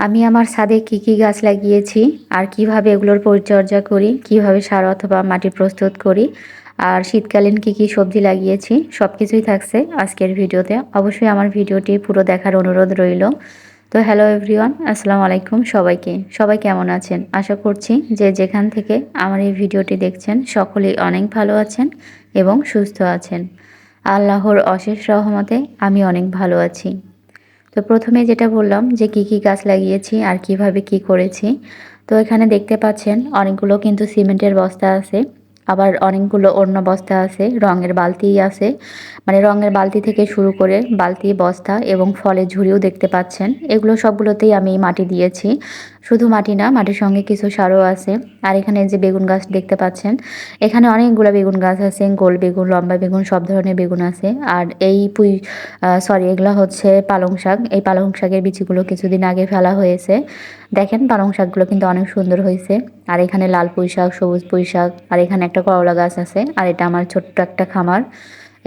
আমি আমার ছাদে কি কি গাছ লাগিয়েছি আর কিভাবে এগুলোর পরিচর্যা করি, কিভাবে সার অথবা মাটি প্রস্তুত করি, আর শীতকালীন কি কি সবজি লাগিয়েছি সবকিছুই থাকছে আজকের ভিডিওতে। অবশ্যই আমার ভিডিওটি পুরো দেখার অনুরোধ রইল। তো হ্যালো এভরিওয়ান, আসসালামু আলাইকুম সবাইকে। সবাই কেমন আছেন? আশা করছি যে যেখান থেকে আমার এই ভিডিওটি দেখছেন সকলেই অনেক ভালো আছেন এবং সুস্থ আছেন। আল্লাহর অশেষ রহমতে আমি অনেক ভালো আছি। তো প্রথমে যেটা বললাম যে কি কি গাছ লাগিয়েছি আর কিভাবে কি করেছি। তো এখানে দেখতে পাচ্ছেন অনেকগুলো কিন্তু সিমেন্টের বস্তা আছে, আবার অনেকগুলো অন্য বস্তা আছে, রঙের বালতি আছে। মানে রঙের বালতি থেকে শুরু করে বালতি, বস্তা এবং ফলের ঝুড়িও দেখতে পাচ্ছেন। এগুলো সবগুলোতেই আমি মাটি দিয়েছি। শুধু মাটি না, মাটির সঙ্গে কিছু সারও আছে। আর এখানে যে বেগুন গাছ দেখতে পাচ্ছেন, এখানে অনেকগুলো বেগুন গাছ আছে, গোল বেগুন, লম্বা বেগুন, সব ধরনের বেগুন আছে। আর এই এগুলো হচ্ছে পালং শাক। এই পালং শাকের বীজগুলো কিছুদিন আগে ফেলা হয়েছে। দেখেন পালং শাকগুলো কিন্তু অনেক সুন্দর হয়েছে। আর এখানে লাল পুঁই শাক, সবুজ পুঁই শাক, আর এখানে একটা করলা গাছ আছে। আর এটা আমার ছোট্ট একটা খামার,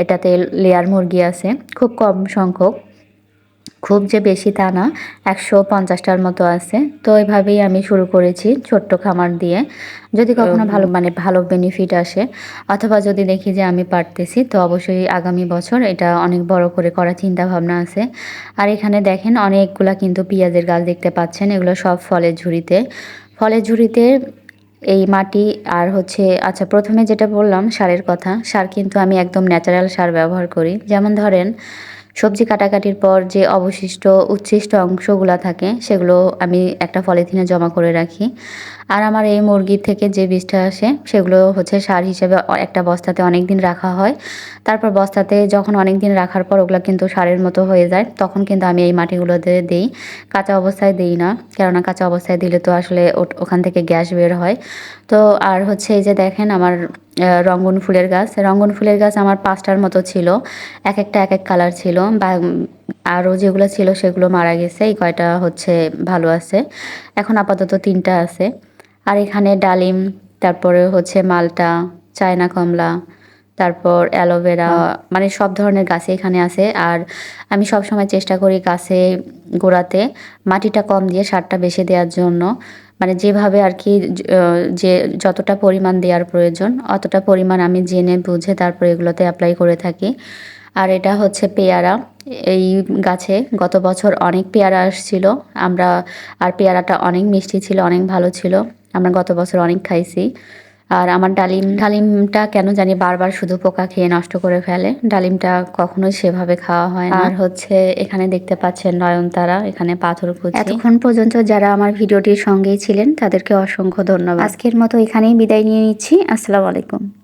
এটাতে লেয়ার মুরগি আছে, খুব কম সংখ্যক, খুব যে বেশি তা না, 150টার মতো আছে। তো এভাবেই আমি শুরু করেছি ছোট্ট খামার দিয়ে। যদি কখনো ভালো বেনিফিট আসে, অথবা যদি দেখি যে আমি পারতেছি, তো অবশ্যই আগামী বছর এটা অনেক বড় করে করার চিন্তা ভাবনা আছে। আর এখানে দেখেন অনেকগুলা কিন্তু পেঁয়াজের গাছ দেখতে পাচ্ছেন, এগুলো সব ফলের ঝুড়িতে এই মাটি। আর হচ্ছে আচ্ছা, প্রথমে যেটা বললাম সারের কথা, সার কিন্তু আমি একদম ন্যাচারাল সার ব্যবহার করি। যেমন ধরেন সবজি কাটাকাটির পর যে অবশিষ্ট উচ্ছিষ্ট অংশগুলো থাকে সেগুলো আমি একটা পলিথিনে জমা করে রাখি। আর আমার এই মুরগির থেকে যে বীজটা আসে সেগুলো হচ্ছে সার হিসেবে একটা বস্তাতে অনেক দিন রাখা হয়। তারপর বস্তাতে যখন অনেক দিন রাখার পর ওগুলো কিন্তু সারের মতো হয়ে যায়, তখন কিন্তু আমি এই মাটিগুলোতে দিই। কাঁচা অবস্থায় দিই না, কেননা কাঁচা অবস্থায় দিলে তো আসলে ওখান থেকে গ্যাস বের হয়। তো আর হচ্ছে এই যে দেখেন আমার রঙ্গন ফুলের গাছ আমার 5টার মতো ছিল। এক একটা এক এক কালার ছিল, বা আরও যেগুলো ছিল সেগুলো মারা গেছে। এই কয়টা হচ্ছে ভালো আছে। এখন আপাতত 3টা আছে। আর এখানে ডালিম, তারপরে হচ্ছে মালটা, চায়না কমলা, তারপর অ্যালোভেরা, মানে সব ধরনের গাছ এখানে আছে। আর আমি সবসময় চেষ্টা করি গাছে গোড়াতে মাটিটা কম দিয়ে সারটা বেশি দেওয়ার জন্য। মানে যেভাবে আর কি, যে যতটা পরিমাণ দেওয়ার প্রয়োজন অতটা পরিমাণ আমি জেনে বুঝে তারপর এগুলোতে অ্যাপ্লাই করে থাকি। আর এটা হচ্ছে পেয়ারা। এই গাছে গত বছর অনেক পেয়ারা আসছিল। আমরা, আর পেয়ারাটা অনেক মিষ্টি ছিল, অনেক ভালো ছিল। আমরা গত বছর অনেক খাইছি। আর আমার ডালিমটা কেন জানি বারবার শুধু পোকা খেয়ে নষ্ট করে ফেলে। ডালিমটা কখনোই সেভাবে খাওয়া হয় না। আর হচ্ছে এখানে দেখতে পাচ্ছেন নয়নতারা, এখানে পাথরকুচি। এতক্ষণ পর্যন্ত যারা আমার ভিডিওটির সঙ্গেই ছিলেন তাদেরকে অসংখ্য ধন্যবাদ। আজকের মতো এখানেই বিদায় নিয়ে নিচ্ছি। আসসালামু আলাইকুম।